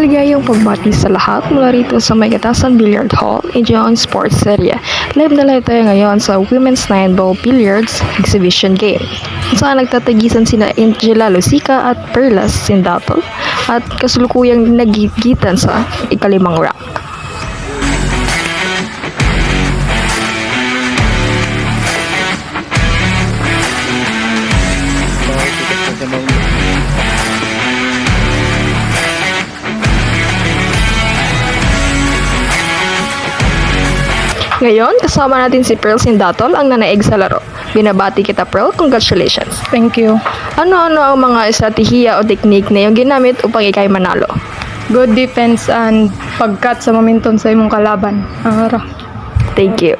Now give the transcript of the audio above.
Maligayang pagbati sa lahat mula rito sa May Gatasan Billiard Hall, Indian Sports Area. Live na live tayo ngayon sa Women's 9-Ball Billiards Exhibition Game. Kung saan nagtatagisan sina Angela Lusica at Perlas Sindatol at kasulukuyang nagigitan sa ikalimang rack. Ngayon, kasama natin si Pearl Sindatol, ang nanaig sa laro. Binabati kita, Pearl. Congratulations. Thank you. Ano-ano ang mga estratehiya o teknik na iyong ginamit upang ikay manalo? Good defense and pag-cut sa momentum sa imong kalaban. Ara. Thank you.